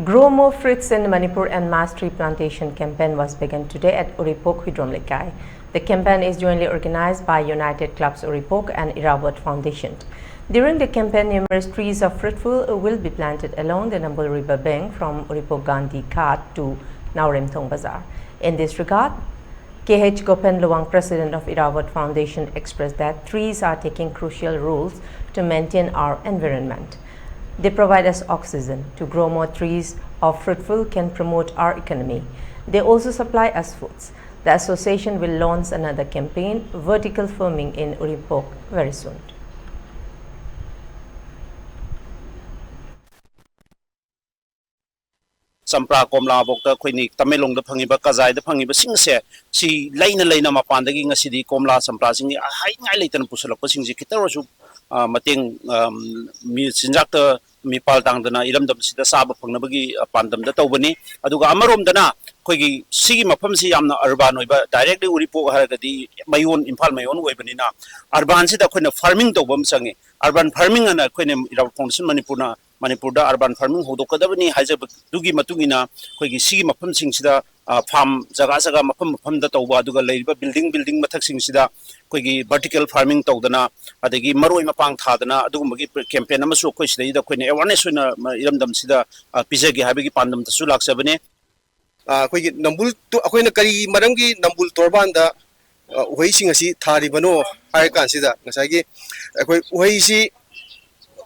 Grow More Fruits in Manipur and Mass Tree Plantation campaign was begun today at Uripok, Hidromlikai. The campaign is jointly organized by United Clubs Uripok and Irawat Foundation. During the campaign, numerous trees of fruitful will be planted along the Nambul River bank from Uripok Gandhi Ghat to Nauremthong Bazaar. In this regard, KH Gopen Luang, president of Irawat Foundation, expressed that trees are taking crucial roles to maintain our environment. They provide us oxygen. To grow more trees of fruitful can promote our economy. They also supply us foods. The association will launch another campaign, vertical farming in Uripok, very soon. Sampra komla bokta khoini tamelong da phangiba kazai da phangiba singse si leina mapandagi ngasidi komla sampra singi hai ngai leitan pusalakpa singji kitarasu mateng mi sinjakta mi paldangdana iramdam sida saba phangnabagi pandam da tawbani aduga amarom dana khoigi sigi mafam si yamna urban oiba directly Uripok haragadi mayon imphal mayon oibanina urban sida khoina farming tawbam sangi urban farming ana khoina Irawat Foundation Manipurda urban farming hodokadabani haijab dugi matungina khoigi sigi mafam singsida farm jaga mafam da tawba aduga leiba building mathak singsida khoigi vertical farming tawdana adagi maroi mapang thadana adugumagi campaign amasu khoi sidai da khoine awareness oina iramdam sida pijagi habigi pandam tasu laksabane khoigi nambul to akoina kari maramgi nambul torbanda uhei sing asi thari bano hai kan sida ngasagi akoi uhei si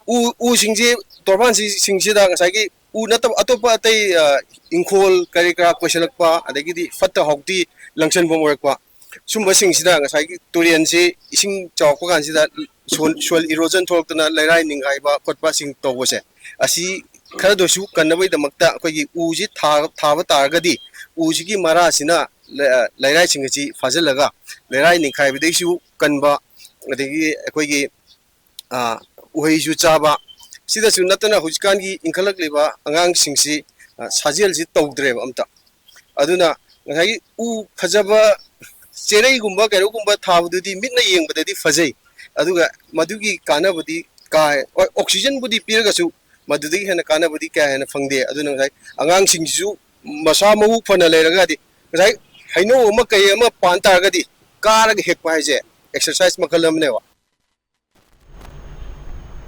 u singje torban singsida ngasagi u natab atopa atai ingkhol kari kra questionakpa adagi di fatta hokti langsan bomorakpa sumba singsida ngasagi turian si ising chawkpa kan sida soil erosion thoktana lairai ningai ba khotpa sing tobose asi khara dosu kannabai damakta akogi u ji thaba targadi u ji gi mara sina lairai singachi fajalaga lairai ningai bidaisu kanba adagi akogi uhei ju chaba sida su natana hujkan gi inkalak leba angang singsi sajel ji tawdre amta aduna ngai u phajaba cherei gumba kero gumba thabududi mitna yengbadadi fajai aduga madugi kanabudi ka oxygen budi piragasu madudi hena kanabudi ka hena fangde aduna ngai angang singsu masa mau phana leragadi ngai haino ma kai ma pan targadi karaga hekpa haije exercise makalam newa